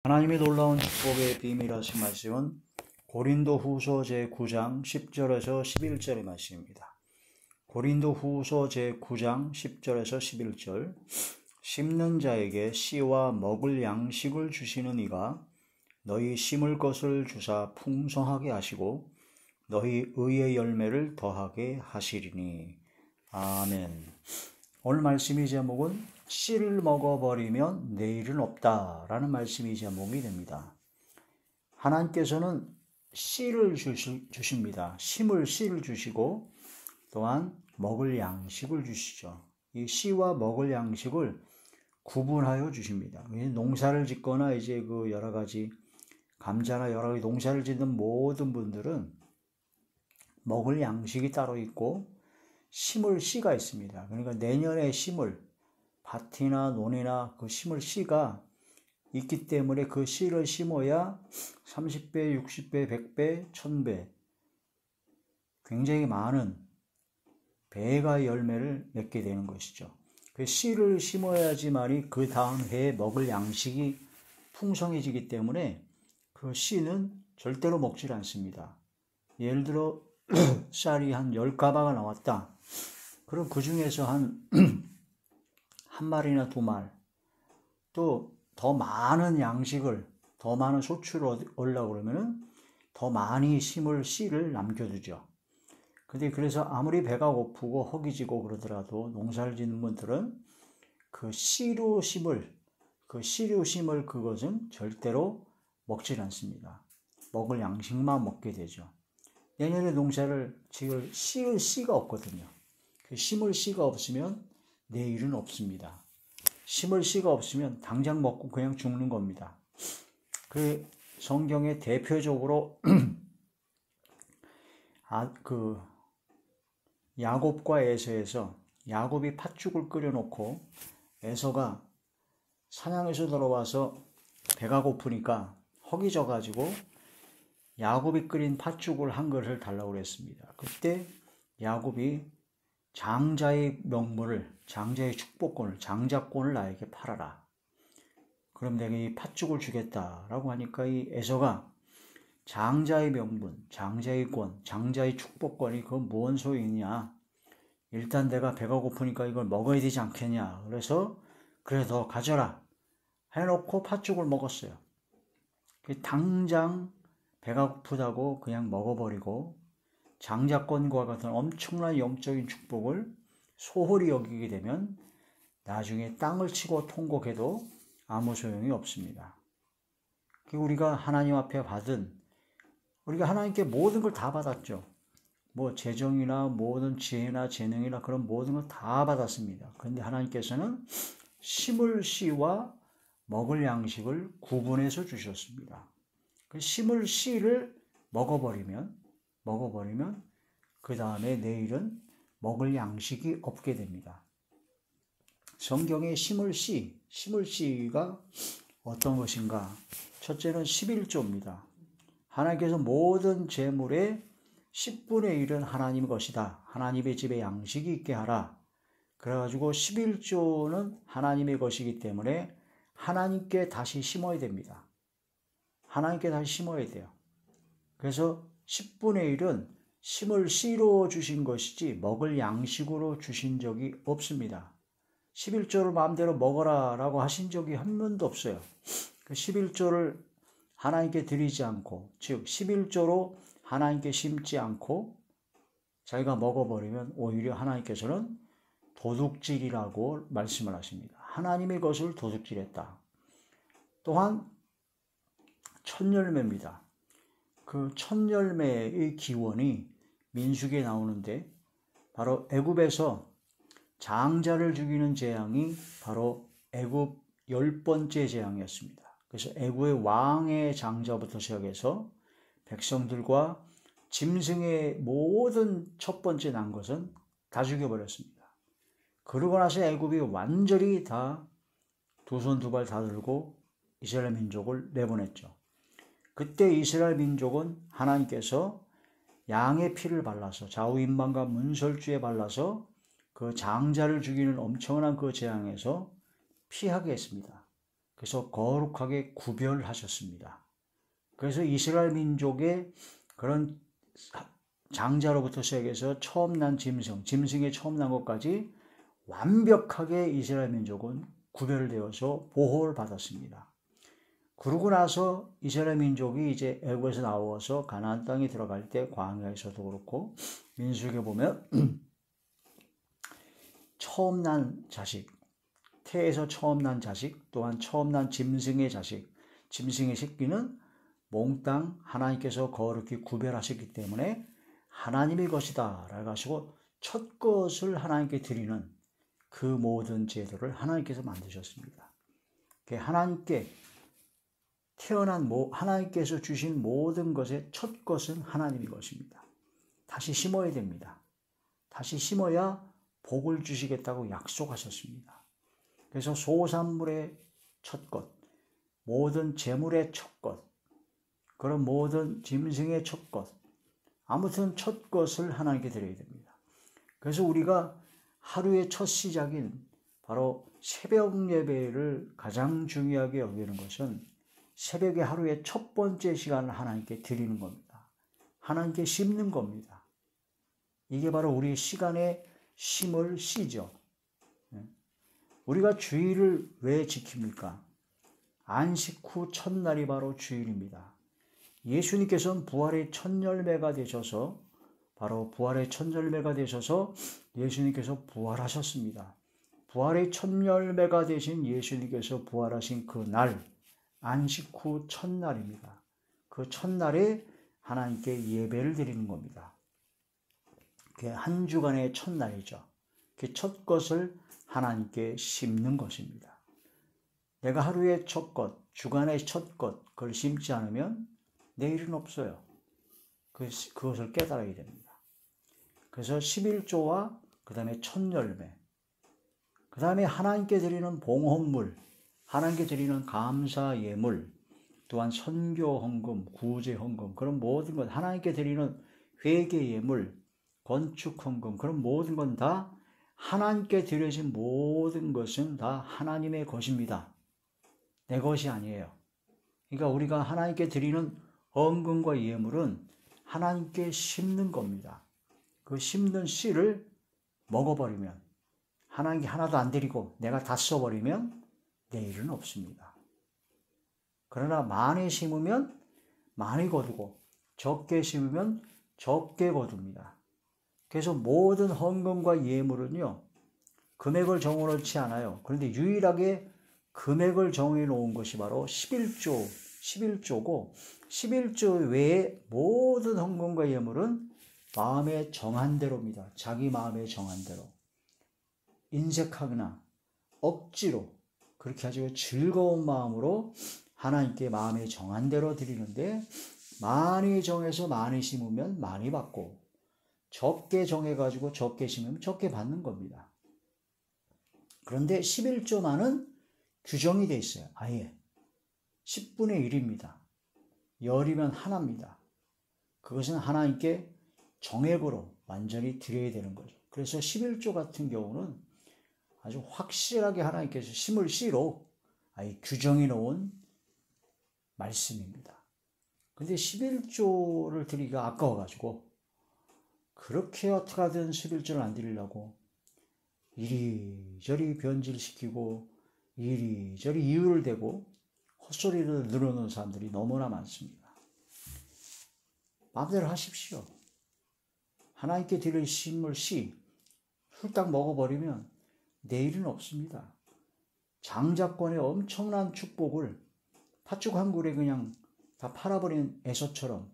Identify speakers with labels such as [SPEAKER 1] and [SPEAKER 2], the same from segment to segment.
[SPEAKER 1] 하나님의 놀라운 축복의 비밀하신 말씀은 고린도후서 제9장 10절에서 11절의 말씀입니다. 고린도후서 제9장 10절에서 11절. 심는 자에게 씨와 먹을 양식을 주시는 이가 너희 심을 것을 주사 풍성하게 하시고 너희 의의 열매를 더하게 하시리니. 아멘. 오늘 말씀의 제목은 씨를 먹어버리면 내일은 없다라는 말씀이 제목이 됩니다. 하나님께서는 씨를 주십니다. 심을 씨를 주시고 또한 먹을 양식을 주시죠. 이 씨와 먹을 양식을 구분하여 주십니다. 농사를 짓거나 이제 그 여러 가지 감자나 여러 가지 농사를 짓는 모든 분들은 먹을 양식이 따로 있고 심을 씨가 있습니다. 그러니까 내년에 심을 밭이나 논이나 그 심을 씨가 있기 때문에 그 씨를 심어야 30배, 60배, 100배, 1000배 굉장히 많은 배가 열매를 맺게 되는 것이죠. 그 씨를 심어야지만이 그 다음 해에 먹을 양식이 풍성해지기 때문에 그 씨는 절대로 먹질 않습니다. 예를 들어 쌀이 한 10가마가 나왔다. 그럼 그 중에서 한 마리나 2말 또 더 많은 양식을 더 많은 소출을 얻으려고 그러면은 더 많이 심을 씨를 남겨두죠. 근데 그래서 아무리 배가 고프고 허기지고 그러더라도 농사를 짓는 분들은 그 씨로 심을 그것은 절대로 먹질 않습니다. 먹을 양식만 먹게 되죠. 내년에 농사를 지을 씨가 없거든요. 그 심을 씨가 없으면 내일은 없습니다. 심을 씨가 없으면 당장 먹고 그냥 죽는 겁니다. 그 성경에 대표적으로 야곱과 에서에서 야곱이 팥죽을 끓여놓고 에서가 사냥에서 돌아와서 배가 고프니까 허기져가지고 야곱이 끓인 팥죽을 한 그릇을 달라고 그랬습니다. 그때 야곱이 장자의 명분을, 장자의 축복권을, 장자권을 나에게 팔아라. 그럼 내가 이 팥죽을 주겠다라고 하니까 이 에서가 장자의 명분, 장자의 권, 장자의 축복권이 그건 무슨 소용이냐. 일단 내가 배가 고프니까 이걸 먹어야 되지 않겠냐. 그래서 그래 더 가져라 해놓고 팥죽을 먹었어요. 당장 배가 고프다고 그냥 먹어버리고 장자권과 같은 엄청난 영적인 축복을 소홀히 여기게 되면 나중에 땅을 치고 통곡해도 아무 소용이 없습니다. 우리가 하나님 앞에 우리가 하나님께 모든 걸 다 받았죠. 뭐 재정이나 모든 지혜나 재능이나 그런 모든 걸 다 받았습니다. 그런데 하나님께서는 심을 씨와 먹을 양식을 구분해서 주셨습니다. 그 심을 씨를 먹어버리면 그 다음에 내일은 먹을 양식이 없게 됩니다. 성경의 심을 씨가 어떤 것인가? 첫째는 11조입니다. 하나님께서 모든 재물의 10분의 1은 하나님의 것이다. 하나님의 집에 양식이 있게 하라. 그래가지고 11조는 하나님의 것이기 때문에 하나님께 다시 심어야 됩니다. 하나님께 다시 심어야 돼요. 그래서 10분의 1은 심을 씨로 주신 것이지 먹을 양식으로 주신 적이 없습니다. 11조를 마음대로 먹어라 라고 하신 적이 한 번도 없어요. 그 11조를 하나님께 드리지 않고, 즉 11조로 하나님께 심지 않고 자기가 먹어버리면 오히려 하나님께서는 도둑질이라고 말씀을 하십니다. 하나님의 것을 도둑질했다. 또한 첫열매입니다. 그 첫열매의 기원이 민수기에 나오는데 바로 애굽에서 장자를 죽이는 재앙이 바로 애굽 10번째 재앙이었습니다. 그래서 애굽의 왕의 장자부터 시작해서 백성들과 짐승의 모든 첫 번째 난 것은 다 죽여버렸습니다. 그러고 나서 애굽이 완전히 다 두 손 두 발 다 들고 이스라엘 민족을 내보냈죠. 그때 이스라엘 민족은 하나님께서 양의 피를 발라서 좌우임방과 문설주에 발라서 그 장자를 죽이는 엄청난 그 재앙에서 피하게 했습니다. 그래서 거룩하게 구별하셨습니다. 그래서 이스라엘 민족의 그런 장자로부터 시작해서 처음 난 짐승에 처음 난 것까지 완벽하게 이스라엘 민족은 구별되어서 보호를 받았습니다. 그러고 나서 이스라엘 민족이 이제 애굽에서 나와서 가나안 땅에 들어갈 때 광야에서도 그렇고 민수기에 보면 처음 난 자식, 태에서 처음 난 자식, 또한 처음 난 짐승의 자식, 짐승의 새끼는 몽땅 하나님께서 거룩히 구별하셨기 때문에 하나님의 것이다 라고 하시고 첫 것을 하나님께 드리는 그 모든 제도를 하나님께서 만드셨습니다. 하나님께 하나님께서 주신 모든 것의 첫 것은 하나님의 것입니다. 다시 심어야 됩니다. 다시 심어야 복을 주시겠다고 약속하셨습니다. 그래서 소산물의 첫 것, 모든 재물의 첫 것, 그런 모든 짐승의 첫 것, 아무튼 첫 것을 하나님께 드려야 됩니다. 그래서 우리가 하루의 첫 시작인 바로 새벽 예배를 가장 중요하게 여기는 것은 새벽에 하루의 첫 번째 시간을 하나님께 드리는 겁니다. 하나님께 심는 겁니다. 이게 바로 우리 시간의 심을 씨죠. 우리가 주일을 왜 지킵니까? 안식 후 첫날이 바로 주일입니다. 예수님께서는 부활의 첫 열매가 되셔서 바로 부활의 첫 열매가 되셔서 예수님께서 부활하셨습니다. 부활의 첫 열매가 되신 예수님께서 부활하신 그 날, 안식 후 첫날입니다. 그 첫날에 하나님께 예배를 드리는 겁니다. 그게 한 주간의 첫날이죠. 그 첫 것을 하나님께 심는 것입니다. 내가 하루의 첫 것, 주간의 첫 것, 그걸 심지 않으면 내일은 없어요. 그것을 깨달아야 됩니다. 그래서 11조와 그 다음에 첫 열매, 그 다음에 하나님께 드리는 봉헌물, 하나님께 드리는 감사 예물, 또한 선교 헌금, 구제 헌금, 그런 모든 것, 하나님께 드리는 회개 예물, 건축 헌금, 그런 모든 건 다 하나님께 드려진 모든 것은 다 하나님의 것입니다. 내 것이 아니에요. 그러니까 우리가 하나님께 드리는 헌금과 예물은 하나님께 심는 겁니다. 그 심는 씨를 먹어버리면, 하나님께 하나도 안 드리고 내가 다 써버리면 내일은 없습니다. 그러나 많이 심으면 많이 거두고 적게 심으면 적게 거둡니다. 그래서 모든 헌금과 예물은요, 금액을 정해놓지 않아요. 그런데 유일하게 금액을 정해놓은 것이 바로 11조고 11조 외에 모든 헌금과 예물은 마음에 정한 대로입니다. 자기 마음에 정한 대로. 인색하거나 억지로 그렇게 하죠. 즐거운 마음으로 하나님께 마음에 정한 대로 드리는데, 많이 정해서 많이 심으면 많이 받고 적게 정해가지고 적게 심으면 적게 받는 겁니다. 그런데 11조만은 규정이 돼 있어요. 아예 10분의 1입니다. 열이면 하나입니다. 그것은 하나님께 정액으로 완전히 드려야 되는 거죠. 그래서 11조 같은 경우는 아주 확실하게 하나님께서 심을 씨로 아예 규정해 놓은 말씀입니다. 근데 11조를 드리기가 아까워가지고 그렇게 어떻게 하든 11조를 안 드리려고 이리저리 변질시키고 이리저리 이유를 대고 헛소리를 늘어놓은 사람들이 너무나 많습니다. 마음대로 하십시오. 하나님께 드릴 심을 씨 훌딱 먹어버리면 내일은 없습니다. 장자권의 엄청난 축복을 팥죽 한 굴에 그냥 다 팔아버린 에서처럼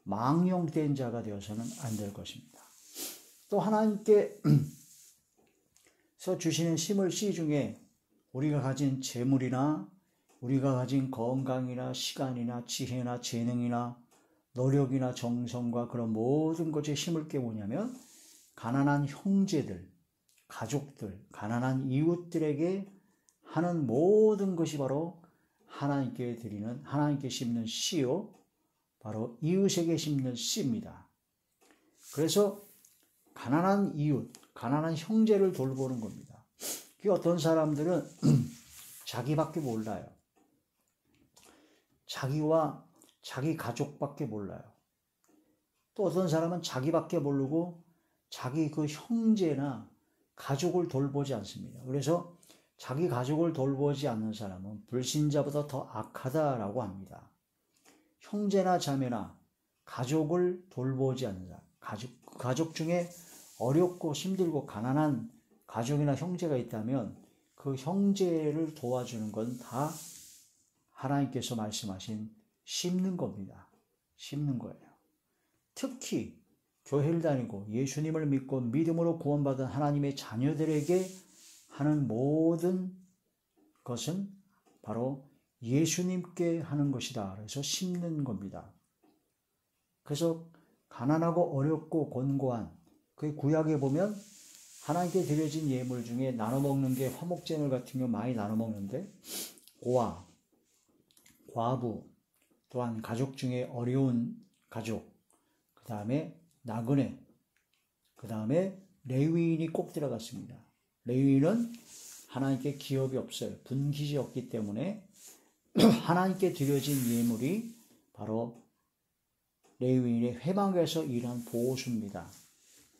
[SPEAKER 1] 망령된 자가 되어서는 안 될 것입니다. 또 하나님께서 주시는 심을 씨 중에 우리가 가진 재물이나 우리가 가진 건강이나 시간이나 지혜나 재능이나 노력이나 정성과 그런 모든 것에 심을 게 뭐냐면 가난한 형제들, 가족들, 가난한 이웃들에게 하는 모든 것이 바로 하나님께 드리는, 하나님께 심는 씨요, 바로 이웃에게 심는 씨입니다. 그래서 가난한 이웃, 가난한 형제를 돌보는 겁니다. 어떤 사람들은 자기밖에 몰라요. 자기와 자기 가족밖에 몰라요. 또 어떤 사람은 자기밖에 모르고 자기 그 형제나 가족을 돌보지 않습니다. 그래서 자기 가족을 돌보지 않는 사람은 불신자보다 더 악하다라고 합니다. 형제나 자매나 가족을 돌보지 않는 사람, 가족 중에 어렵고 힘들고 가난한 가족이나 형제가 있다면 그 형제를 도와주는 건 다 하나님께서 말씀하신 심는 겁니다. 심는 거예요. 특히 교회를 다니고 예수님을 믿고 믿음으로 구원받은 하나님의 자녀들에게 하는 모든 것은 바로 예수님께 하는 것이다. 그래서 심는 겁니다. 그래서 가난하고 어렵고 곤고한 그 구약에 보면 하나님께 드려진 예물 중에 나눠 먹는 게 화목제물 같은 경우 많이 나눠 먹는데 고아, 과부, 또한 가족 중에 어려운 가족, 그 다음에 나그네, 그 다음에 레위인이 꼭 들어갔습니다. 레위인은 하나님께 기업이 없어요. 분깃이 없기 때문에 하나님께 드려진 예물이 바로 레위인의 회막에서 일한 보수입니다.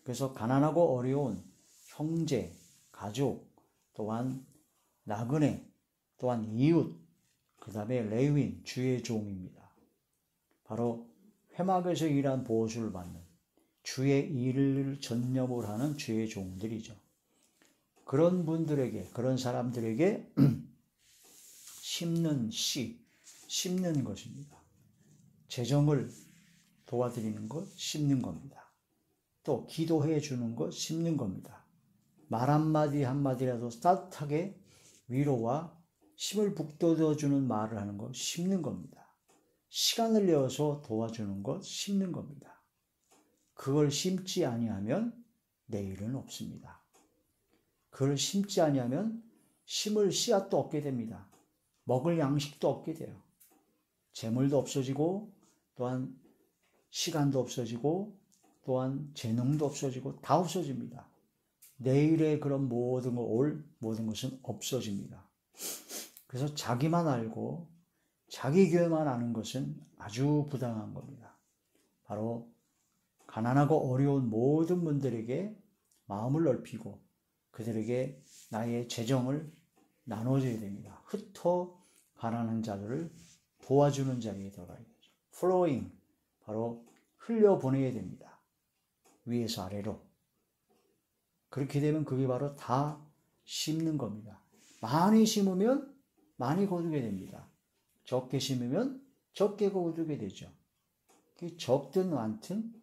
[SPEAKER 1] 그래서 가난하고 어려운 형제, 가족, 또한 나그네, 또한 이웃, 그 다음에 레위인, 주의 종입니다. 바로 회막에서 일한 보수를 받는 주의 일을 전념을 하는 주의 종들이죠. 그런 분들에게, 그런 사람들에게 심는 씨, 심는 것입니다. 재정을 도와드리는 것, 심는 겁니다. 또 기도해 주는 것, 심는 겁니다. 말 한마디 한마디라도 따뜻하게 위로와 힘을 북돋워주는 말을 하는 것, 심는 겁니다. 시간을 내어서 도와주는 것, 심는 겁니다. 그걸 심지 아니하면 내일은 없습니다. 그걸 심지 아니하면 심을 씨앗도 얻게 됩니다. 먹을 양식도 얻게 돼요. 재물도 없어지고 또한 시간도 없어지고 또한 재능도 없어지고 다 없어집니다. 내일의 그런 모든 것은 없어집니다. 그래서 자기만 알고 자기 교회만 아는 것은 아주 부당한 겁니다. 바로 가난하고 어려운 모든 분들에게 마음을 넓히고 그들에게 나의 재정을 나눠줘야 됩니다. 흩어 가난한 자들을 도와주는 자리에 들어가야 되죠. flowing, 바로 흘려보내야 됩니다. 위에서 아래로. 그렇게 되면 그게 바로 다 심는 겁니다. 많이 심으면 많이 거두게 됩니다. 적게 심으면 적게 거두게 되죠. 적든 많든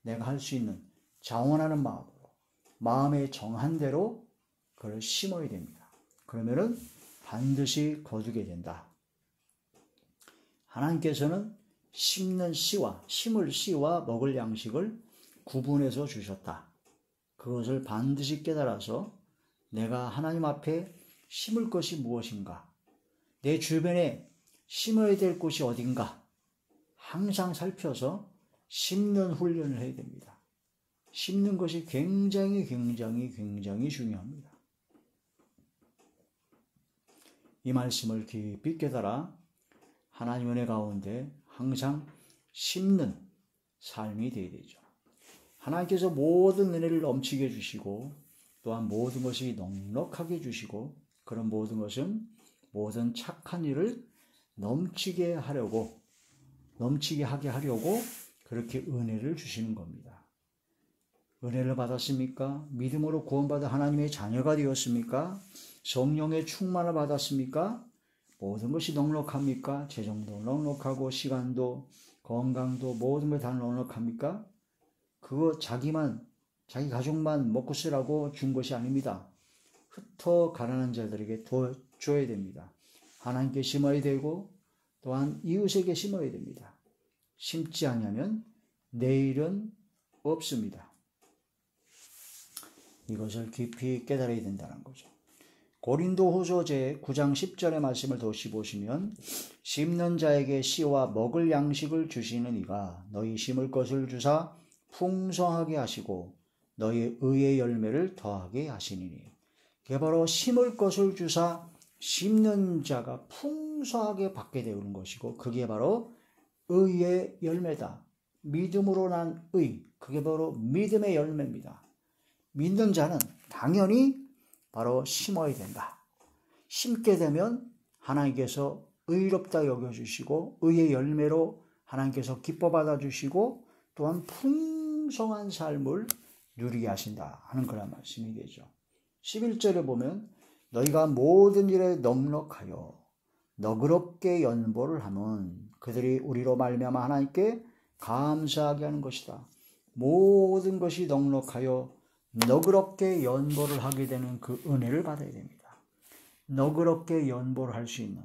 [SPEAKER 1] 내가 할 수 있는 자원하는 마음으로 마음에 정한 대로 그걸 심어야 됩니다. 그러면은 반드시 거두게 된다. 하나님께서는 심는 씨와 심을 씨와 먹을 양식을 구분해서 주셨다. 그것을 반드시 깨달아서 내가 하나님 앞에 심을 것이 무엇인가, 내 주변에 심어야 될 곳이 어딘가 항상 살펴서 심는 훈련을 해야 됩니다. 심는 것이 굉장히 중요합니다. 이 말씀을 깊이 깨달아 하나님 은혜 가운데 항상 심는 삶이 되어야 되죠. 하나님께서 모든 은혜를 넘치게 해주시고 또한 모든 것이 넉넉하게 해주시고 그런 모든 것은 모든 착한 일을 넘치게 하게 하려고 그렇게 은혜를 주시는 겁니다. 은혜를 받았습니까? 믿음으로 구원받아 하나님의 자녀가 되었습니까? 성령의 충만을 받았습니까? 모든 것이 넉넉합니까? 재정도 넉넉하고 시간도 건강도 모든 걸 다 넉넉합니까? 그거 자기 가족만 먹고 쓰라고 준 것이 아닙니다. 흩어 가난한 자들에게 줘야 됩니다. 하나님께 심어야 되고 또한 이웃에게 심어야 됩니다. 심지 않으면 내일은 없습니다. 이것을 깊이 깨달아야 된다는 거죠. 고린도후서 제9장 10절의 말씀을 다시 보시면 심는 자에게 씨와 먹을 양식을 주시는 이가 너희 심을 것을 주사 풍성하게 하시고 너희 의의 열매를 더하게 하시니니. 이게 바로 심을 것을 주사 심는 자가 풍성하게 받게 되는 것이고 그게 바로 의의 열매다. 믿음으로 난 의, 그게 바로 믿음의 열매입니다. 믿는 자는 당연히 바로 심어야 된다. 심게 되면 하나님께서 의롭다 여겨주시고 의의 열매로 하나님께서 기뻐 받아주시고 또한 풍성한 삶을 누리게 하신다 하는 그런 말씀이 되죠. 11절에 보면 너희가 모든 일에 넉넉하여 너그럽게 연보를 하면 그들이 우리로 말미암아 하나님께 감사하게 하는 것이다. 모든 것이 넉넉하여 너그럽게 연보를 하게 되는 그 은혜를 받아야 됩니다. 너그럽게 연보를 할 수 있는,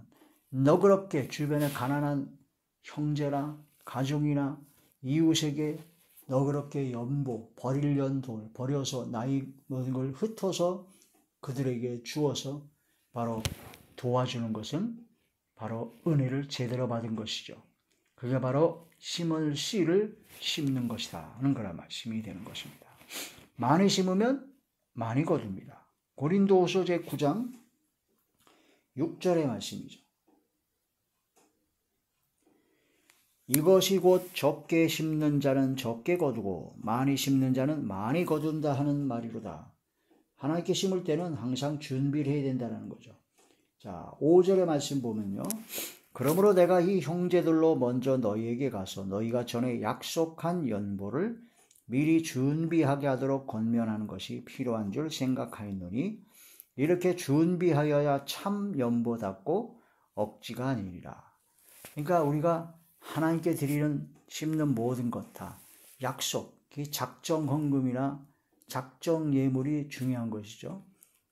[SPEAKER 1] 너그럽게 주변에 가난한 형제나 가족이나 이웃에게 너그럽게 연보, 버릴 연돌, 버려서 나이 모든 걸 흩어서 그들에게 주어서 바로 도와주는 것은 바로 은혜를 제대로 받은 것이죠. 그게 바로 심을 씨를 심는 것이다 하는 그런 말씀이 되는 것입니다. 많이 심으면 많이 거둡니다. 고린도후서 제9장 6절의 말씀이죠. 이것이 곧 적게 심는 자는 적게 거두고 많이 심는 자는 많이 거둔다 하는 말이로다. 하나님께 심을 때는 항상 준비를 해야 된다는 거죠. 자, 5절의 말씀 보면요. 그러므로 내가 이 형제들로 먼저 너희에게 가서 너희가 전에 약속한 연보를 미리 준비하게 하도록 권면하는 것이 필요한 줄 생각하였노니 이렇게 준비하여야 참 연보답고 억지가 아니니라. 그러니까 우리가 하나님께 드리는 심는 모든 것 다 약속, 작정 헌금이나 작정 예물이 중요한 것이죠.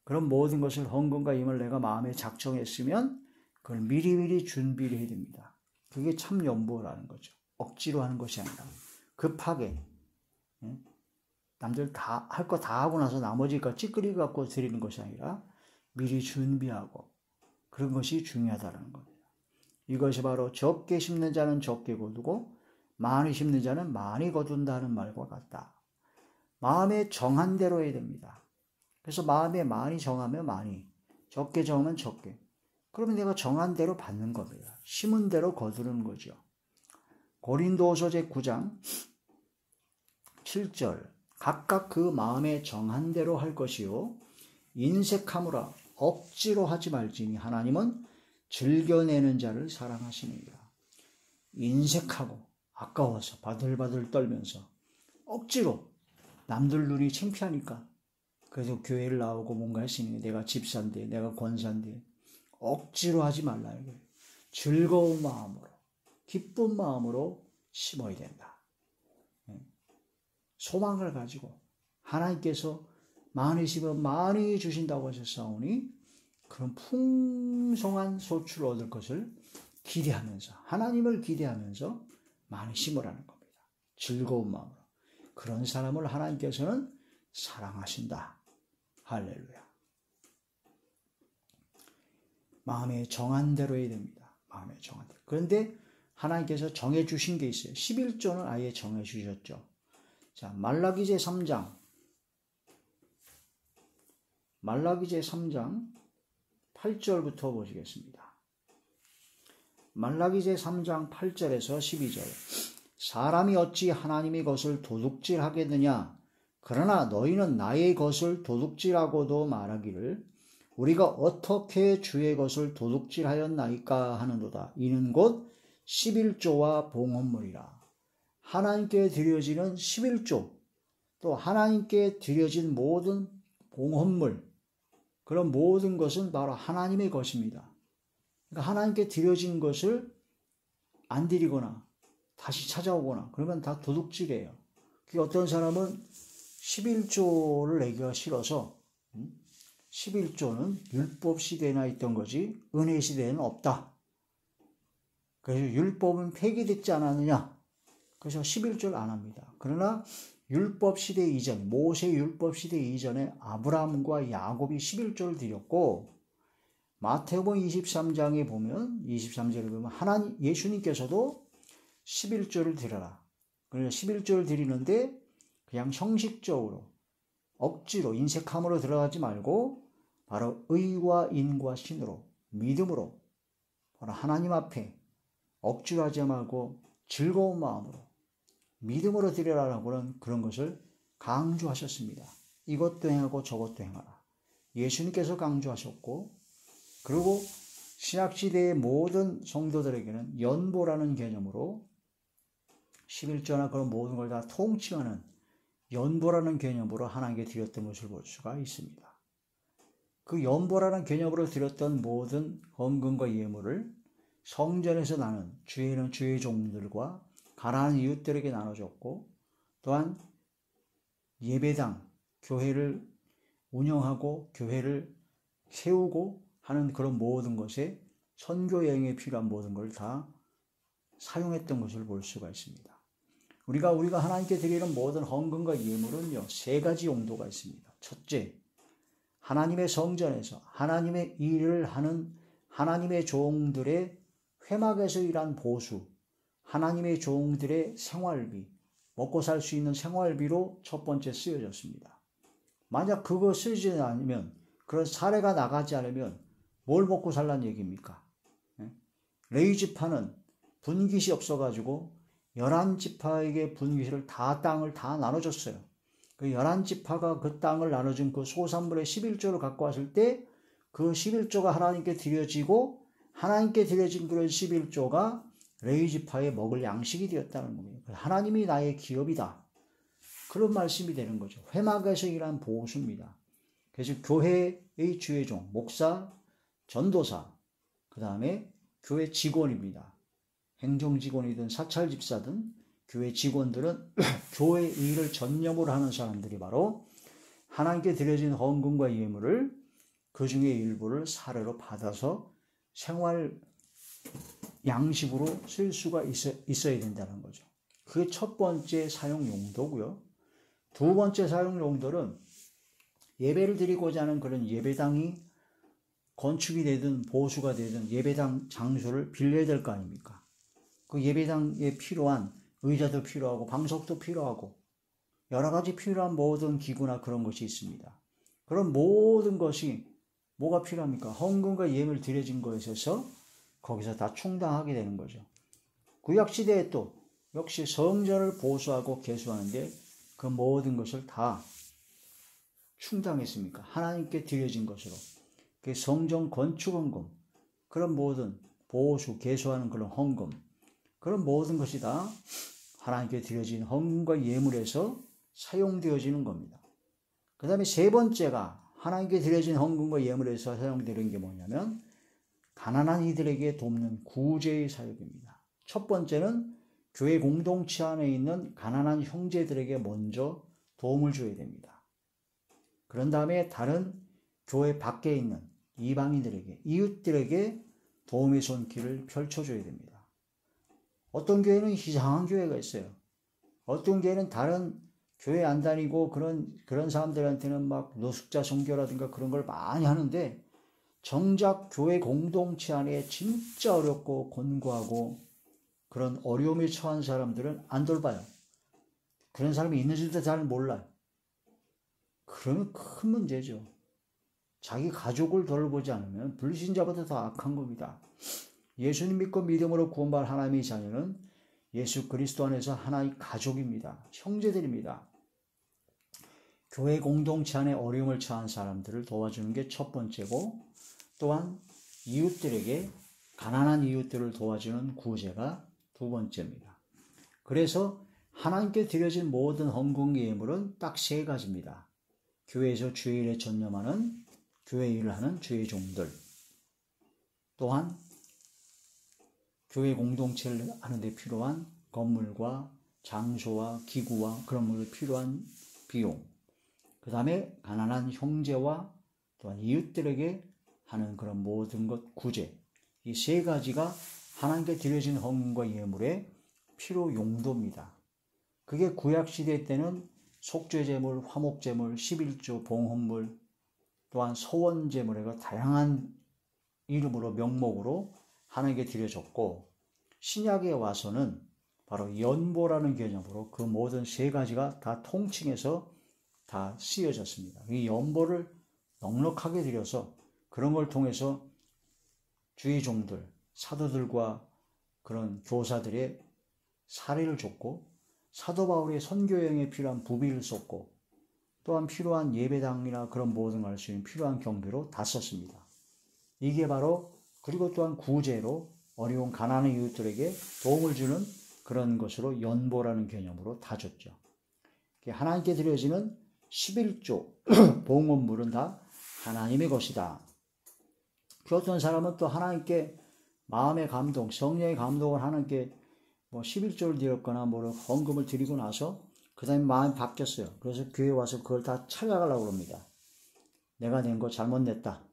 [SPEAKER 1] 그런 모든 것을 헌금과 예물을 내가 마음에 작정했으면 그걸 미리미리 준비를 해야 됩니다. 그게 참 연보라는 거죠. 억지로 하는 것이 아니라 급하게 남들 다 할 거 다 하고 나서 나머지 거 찌끄리 갖고 드리는 것이 아니라 미리 준비하고 그런 것이 중요하다는 겁니다. 이것이 바로 적게 심는 자는 적게 거두고 많이 심는 자는 많이 거둔다는 말과 같다. 마음에 정한 대로 해야 됩니다. 그래서 마음에 많이 정하면 많이, 적게 정하면 적게. 그러면 내가 정한 대로 받는 겁니다. 심은 대로 거두는 거죠. 고린도후서 제9장 7절 각각 그 마음에 정한 대로 할 것이요 인색함으로 억지로 하지 말지니 하나님은 즐겨내는 자를 사랑하시느니라. 인색하고 아까워서 바들바들 떨면서 억지로 남들 눈이 창피하니까 그래서 교회를 나오고 뭔가 했으니 내가 집사인데 내가 권사인데 억지로 하지 말라 이거예요. 즐거운 마음으로 기쁜 마음으로 심어야 된다. 소망을 가지고 하나님께서 많이 심으면 많이 주신다고 하셨사오니 그런 풍성한 소출을 얻을 것을 기대하면서 하나님을 기대하면서 많이 심으라는 겁니다. 즐거운 마음으로. 그런 사람을 하나님께서는 사랑하신다. 할렐루야. 마음에 정한 대로 해야 됩니다. 마음에 정한 대로. 그런데 하나님께서 정해 주신 게 있어요. 11조는 아예 정해 주셨죠. 자, 말라기 제3장 8절부터 보시겠습니다. 말라기 제3장 8절에서 12절 사람이 어찌 하나님의 것을 도둑질하겠느냐 그러나 너희는 나의 것을 도둑질하고도 말하기를 우리가 어떻게 주의 것을 도둑질하였나이까 하는도다. 이는 곧 11조와 봉헌물이라. 하나님께 드려지는 11조 또 하나님께 드려진 모든 봉헌물 그런 모든 것은 바로 하나님의 것입니다. 그러니까 하나님께 드려진 것을 안 드리거나 다시 찾아오거나 그러면 다 도둑질이에요. 어떤 사람은 11조를 내기가 싫어서 11조는 율법 시대나 있던 거지 은혜 시대에는 없다. 그래서 율법은 폐기됐지 않았느냐. 그래서 11조를 안 합니다. 그러나 율법 시대 이전, 모세 율법 시대 이전에 아브라함과 야곱이 11조를 드렸고 마태복음 23장에 보면 23절에 보면 하나님 예수님께서도 11조를 드려라. 그러니까 11조를 드리는데 그냥 형식적으로 억지로 인색함으로 들어가지 말고 바로 의와 인과 신으로 믿음으로 하나님 앞에 억지로 하지 말고 즐거운 마음으로 믿음으로 드리라라고는 그런 것을 강조하셨습니다. 이것도 행하고 저것도 행하라. 예수님께서 강조하셨고, 그리고 신약시대의 모든 성도들에게는 연보라는 개념으로 11조나 그런 모든 걸 다 통칭하는 연보라는 개념으로 하나님께 드렸던 것을 볼 수가 있습니다. 그 연보라는 개념으로 드렸던 모든 헌금과 예물을 성전에서 나눈 주에는 주의 종들과 가난한 이웃들에게 나눠줬고, 또한 예배당, 교회를 운영하고 교회를 세우고 하는 그런 모든 것에 선교 여행에 필요한 모든 걸 다 사용했던 것을 볼 수가 있습니다. 우리가 하나님께 드리는 모든 헌금과 예물은요, 세 가지 용도가 있습니다. 첫째, 하나님의 성전에서 하나님의 일을 하는 하나님의 종들의 회막에서 일한 보수, 하나님의 종들의 생활비, 먹고 살 수 있는 생활비로 첫 번째 쓰여졌습니다. 만약 그거 쓰지 않으면, 그런 사례가 나가지 않으면 뭘 먹고 살란 얘기입니까? 레위지파는 분깃이 없어가지고 11지파에게 분깃을 땅을 다 나눠줬어요. 그 11지파가 그 땅을 나눠준 그 소산물의 11조를 갖고 왔을 때 그 11조가 하나님께 드려지고, 하나님께 드려진 그런 11조가 레위지파에 먹을 양식이 되었다는 겁니다. 하나님이 나의 기업이다. 그런 말씀이 되는 거죠. 회막에서 일한 보수입니다. 그래서 교회의 주의종, 목사, 전도사, 그 다음에 교회 직원입니다. 행정직원이든 사찰집사든 교회 직원들은 교회 일을 전념으로 하는 사람들이 바로 하나님께 드려진 헌금과 예물을 그 중에 일부를 사례로 받아서 생활 양식으로 쓸 수가 있어야 된다는 거죠. 그게 첫 번째 사용 용도고요. 두 번째 사용 용도는 예배를 드리고자 하는 그런 예배당이 건축이 되든 보수가 되든 예배당 장소를 빌려야 될 거 아닙니까? 그 예배당에 필요한 의자도 필요하고 방석도 필요하고 여러 가지 필요한 모든 기구나 그런 것이 있습니다. 그런 모든 것이 뭐가 필요합니까? 헌금과 예물 드려진 것에 있어서 거기서 다 충당하게 되는 거죠. 구약시대에 또 역시 성전을 보수하고 개수하는데 그 모든 것을 다 충당했습니까? 하나님께 드려진 것으로. 그 성전 건축 헌금, 그런 모든 보수, 개수하는 그런 헌금, 그런 모든 것이 다 하나님께 드려진 헌금과 예물에서 사용되어지는 겁니다. 그 다음에 세 번째가 하나님께 드려진 헌금과 예물에서 사용되는 게 뭐냐면 가난한 이들에게 돕는 구제의 사역입니다. 첫 번째는 교회 공동체 안에 있는 가난한 형제들에게 먼저 도움을 줘야 됩니다. 그런 다음에 다른 교회 밖에 있는 이방인들에게, 이웃들에게 도움의 손길을 펼쳐줘야 됩니다. 어떤 교회는 이상한 교회가 있어요. 어떤 교회는 다른 교회 안 다니고 그런 사람들한테는 막 노숙자 선교라든가 그런 걸 많이 하는데, 정작 교회 공동체 안에 진짜 어렵고 곤고하고 그런 어려움에 처한 사람들은 안 돌봐요. 그런 사람이 있는지도 잘 몰라요. 그러면 큰 문제죠. 자기 가족을 돌보지 않으면 불신자보다 더 악한 겁니다. 예수님 믿고 믿음으로 구원받은 하나님의 자녀는 예수 그리스도 안에서 하나의 가족입니다. 형제들입니다. 교회 공동체 안에 어려움을 처한 사람들을 도와주는 게 첫 번째고, 또한 이웃들에게, 가난한 이웃들을 도와주는 구제가 두 번째입니다. 그래서 하나님께 드려진 모든 헌금 예물은 딱 세 가지입니다. 교회에서 주의 일에 전념하는, 교회 일을 하는 주의 종들, 또한 교회 공동체를 하는 데 필요한 건물과 장소와 기구와 그런 것들 필요한 비용, 그 다음에 가난한 형제와 또한 이웃들에게 하는 그런 모든 것 구제, 이 세 가지가 하나님께 드려진 헌금과 예물의 필요 용도입니다. 그게 구약시대 때는 속죄제물, 화목제물, 11조, 봉헌물, 또한 서원제물에가 다양한 이름으로 명목으로 하나님께 드려졌고, 신약에 와서는 바로 연보라는 개념으로 그 모든 세 가지가 다 통칭해서 다 쓰여졌습니다. 이 연보를 넉넉하게 드려서 그런 걸 통해서 주의 종들, 사도들과 그런 교사들의 사례를 줬고, 사도 바울의 선교 여행에 필요한 부비를 썼고, 또한 필요한 예배당이나 그런 모든 걸 할 수 있는 필요한 경비로 다 썼습니다. 이게 바로, 그리고 또한 구제로 어려운 가난한 이웃들에게 도움을 주는 그런 것으로 연보라는 개념으로 다 줬죠. 하나님께 드려지는 11조 봉헌물은 다 하나님의 것이다. 그 어떤 사람은 또 하나님께 마음의 감동, 성령의 감동을 하나님께 11조를 드렸거나 헌금을 드리고 나서 그 다음에 마음이 바뀌었어요. 그래서 교회에 와서 그걸 다 찾아가려고 합니다. 내가 낸 거 잘못 냈다.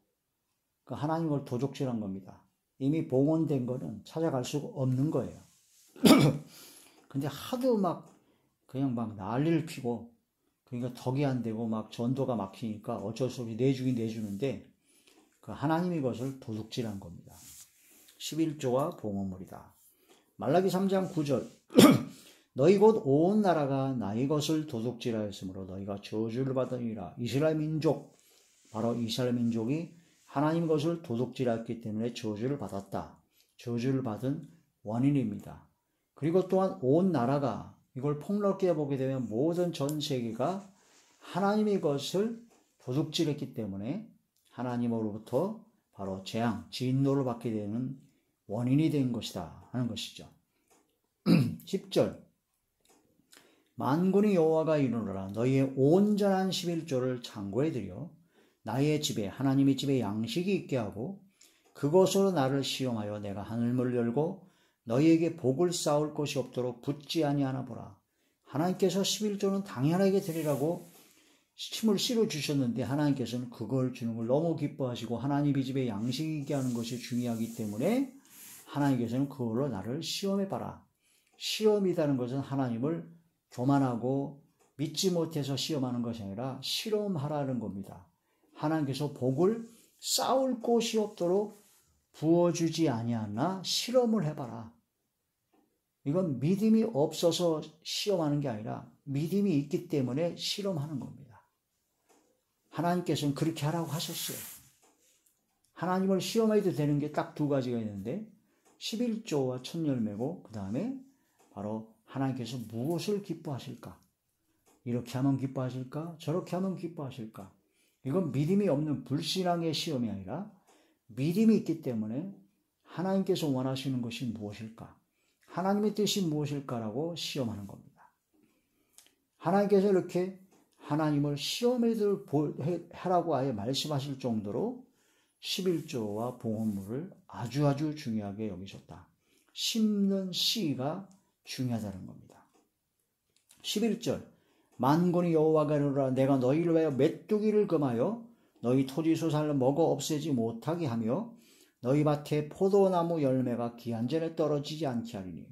[SPEAKER 1] 하나님 걸 도적질한 겁니다. 이미 봉헌된 거는 찾아갈 수가 없는 거예요. 근데 하도 그냥 난리를 피고, 그러니까 덕이 안 되고 전도가 막히니까 어쩔 수 없이 내주긴 내주는데, 그 하나님의 것을 도둑질한 겁니다. 11조와 봉헌물이다. 말라기 3장 9절 너희 곧 온 나라가 나의 것을 도둑질하였으므로 너희가 저주를 받으리라. 이스라엘 민족, 바로 이스라엘 민족이 하나님의 것을 도둑질했기 때문에 저주를 받았다. 저주를 받은 원인입니다. 그리고 또한 온 나라가, 이걸 폭넓게 보게 되면 모든 전 세계가 하나님의 것을 도둑질했기 때문에 하나님으로부터 바로 재앙, 진노를 받게 되는 원인이 된 것이다 하는 것이죠. 10절 만군의 여호와가 이르노라. 너희의 온전한 11조를 창고에 들여 나의 집에, 하나님의 집에 양식이 있게 하고 그것으로 나를 시험하여 내가 하늘문을 열고 너희에게 복을 쌓을 것이 없도록 붙지 아니하나 보라. 하나님께서 11조는 당연하게 드리라고 힘을 실어 주셨는데, 하나님께서는 그걸 주는 걸 너무 기뻐하시고 하나님의 집에 양식이 있게 하는 것이 중요하기 때문에 하나님께서는 그걸로 나를 시험해 봐라. 시험이라는 것은 하나님을 교만하고 믿지 못해서 시험하는 것이 아니라 실험하라는 겁니다. 하나님께서 복을 쌓을 곳이 없도록 부어주지 아니하나 실험을 해봐라. 이건 믿음이 없어서 시험하는 게 아니라 믿음이 있기 때문에 실험하는 겁니다. 하나님께서는 그렇게 하라고 하셨어요. 하나님을 시험해도 되는 게 딱 두 가지가 있는데 11조와 첫 열매고, 그 다음에 바로 하나님께서 무엇을 기뻐하실까? 이렇게 하면 기뻐하실까? 저렇게 하면 기뻐하실까? 이건 믿음이 없는 불신앙의 시험이 아니라 믿음이 있기 때문에 하나님께서 원하시는 것이 무엇일까? 하나님의 뜻이 무엇일까라고 시험하는 겁니다. 하나님께서 이렇게 하나님을 시험하라고 아예 말씀하실 정도로 11조와 봉헌물을 아주 중요하게 여기셨다. 심는 씨가 중요하다는 겁니다. 11절 만군의 여호와가 이르노라. 내가 너희를 위하여 메뚜기를 금하여 너희 토지 소산을 먹어 없애지 못하게 하며 너희 밭에 포도나무 열매가 기한전에 떨어지지 않게 하리니.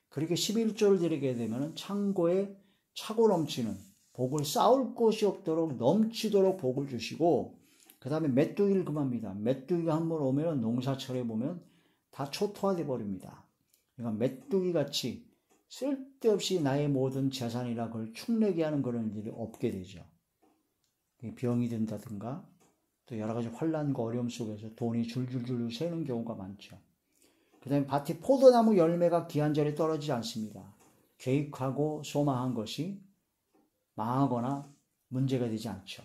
[SPEAKER 1] 그렇게 11조를 드리게 되면 창고에 차고 넘치는 복을 쌓을 곳이 없도록 넘치도록 복을 주시고, 그 다음에 메뚜기를 금합니다. 메뚜기가 한번 오면 농사철에 보면 다 초토화돼 버립니다. 그러니까 메뚜기 같이 쓸데없이 나의 모든 재산이라 그걸 축내게 하는 그런 일이 없게 되죠. 병이 든다든가 또 여러 가지 환난과 어려움 속에서 돈이 줄줄줄 새는 경우가 많죠. 그 다음에 밭에 포도나무 열매가 기한전에 떨어지지 않습니다. 계획하고 소망한 것이 망하거나 문제가 되지 않죠.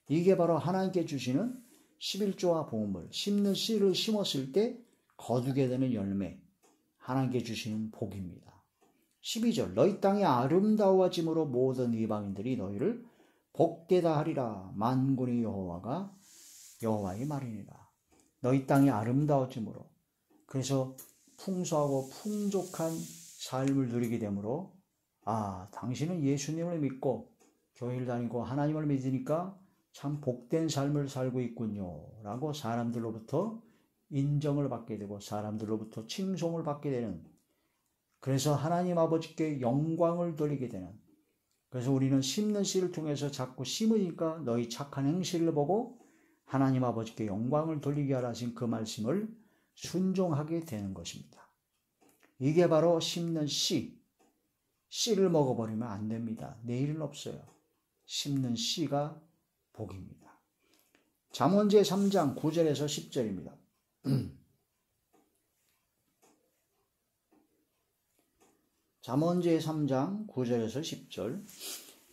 [SPEAKER 1] 이게 바로 하나님께 주시는 11조와 봉헌물, 심는 씨를 심었을 때 거두게 되는 열매, 하나님께 주시는 복입니다. 12절 너희 땅이 아름다워짐으로 모든 이방인들이 너희를 복되다 하리라. 만군의 여호와의 말이니라. 너희 땅이 아름다워짐으로, 그래서 풍성하고 풍족한 삶을 누리게 되므로, 당신은 예수님을 믿고 교회를 다니고 하나님을 믿으니까 참 복된 삶을 살고 있군요 라고 사람들로부터 인정을 받게 되고 사람들로부터 칭송을 받게 되는, 그래서 하나님 아버지께 영광을 돌리게 되는, 그래서 우리는 심는 씨를 통해서 자꾸 심으니까 너희 착한 행실을 보고 하나님 아버지께 영광을 돌리게 하라 하신 그 말씀을 순종하게 되는 것입니다. 이게 바로 심는 씨를 먹어버리면 안 됩니다. 내일은 없어요. 심는 씨가 복입니다. 잠언제 3장 9절에서 10절입니다. 잠언 제3장 9절에서 10절.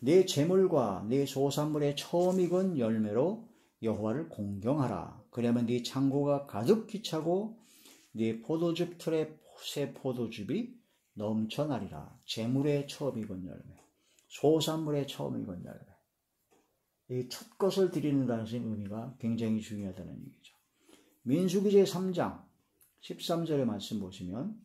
[SPEAKER 1] 내 재물과 내 소산물의 처음 익은 열매로 여호와를 공경하라. 그러면 네 창고가 가득히 차고 네 포도즙 틀에 새 포도즙이 넘쳐나리라. 재물의 처음 익은 열매, 소산물의 처음 익은 열매. 이 첫 것을 드리는다는 의미가 굉장히 중요하다는 얘기죠. 민수기 제3장 13절의 말씀 보시면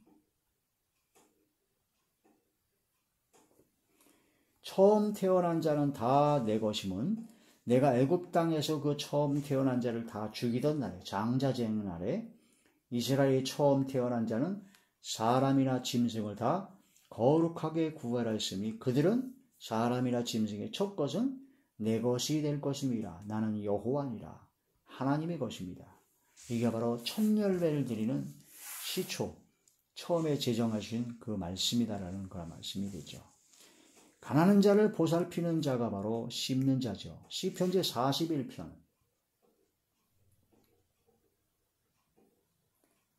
[SPEAKER 1] 처음 태어난 자는 다 내 것임은 내가 애굽 땅에서 그 처음 태어난 자를 다 죽이던 날에, 장자쟁 날에 이스라엘이 처음 태어난 자는 사람이나 짐승을 다 거룩하게 구하라 했으니 그들은 사람이나 짐승의 첫 것은 내 것이 될 것임이라. 나는 여호와니라. 하나님의 것입니다. 이게 바로 첫 열매를 드리는 시초, 처음에 제정하신 그 말씀이다라는 그런 말씀이 되죠. 가난한 자를 보살피는 자가 바로 씹는 자죠. 시편 제41편.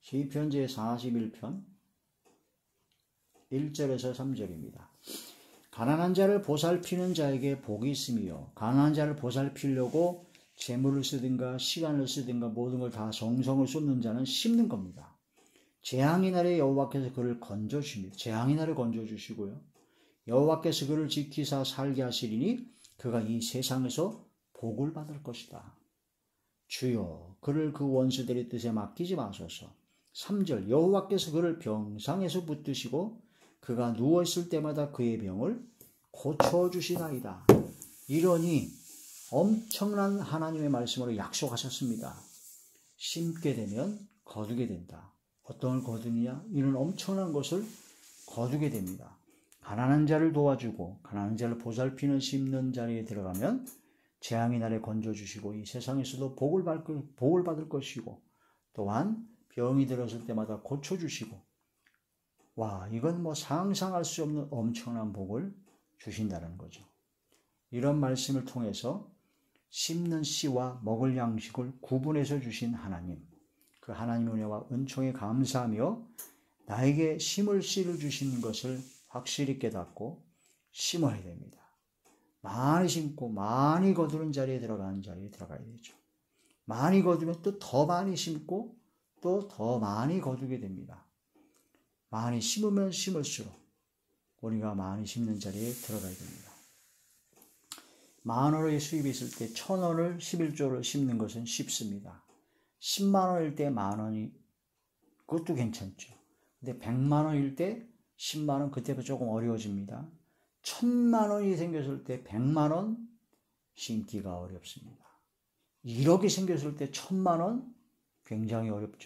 [SPEAKER 1] 시편 제41편 1절에서 3절입니다. 가난한 자를 보살피는 자에게 복이 있으며 가난한 자를 보살피려고 재물을 쓰든가 시간을 쓰든가 모든 걸 다 정성을 쏟는 자는 씹는 겁니다. 재앙의 날에 여호와께서 그를 건져주십니다. 재앙의 날에 건져주시고요. 여호와께서 그를 지키사 살게 하시리니 그가 이 세상에서 복을 받을 것이다. 주여 그를 그 원수들의 뜻에 맡기지 마소서. 3절 여호와께서 그를 병상에서 붙드시고 그가 누워있을 때마다 그의 병을 고쳐주시나이다. 이러니 엄청난 하나님의 말씀으로 약속하셨습니다. 심게 되면 거두게 된다. 어떤 걸 거두느냐? 이런 엄청난 것을 거두게 됩니다. 가난한 자를 도와주고 가난한 자를 보살피는 씹는 자리에 들어가면 재앙의 날에 건져주시고 이 세상에서도 복을 받을 것이고 또한 병이 들었을 때마다 고쳐주시고 와 이건 뭐 상상할 수 없는 엄청난 복을 주신다는 거죠. 이런 말씀을 통해서 씹는 씨와 먹을 양식을 구분해서 주신 하나님, 그 하나님의 은혜와 은총에 감사하며 나에게 심을 씨를 주시는 것을 확실히 깨닫고 심어야 됩니다. 많이 심고 많이 거두는 자리에 들어가는 자리에 들어가야 되죠. 많이 거두면 또 더 많이 심고 또 더 많이 거두게 됩니다. 많이 심으면 심을수록 우리가 많이 심는 자리에 들어가야 됩니다. 10,000원의 수입이 있을 때 1,000원을 11조를 심는 것은 쉽습니다. 10만 원일 때 10,000원이 그것도 괜찮죠. 근데 100만 원일 때 10만 원 그때부터 조금 어려워집니다. 1,000만 원이 생겼을 때 100만 원 심기가 어렵습니다. 1억이 생겼을 때 1,000만 원 굉장히 어렵죠.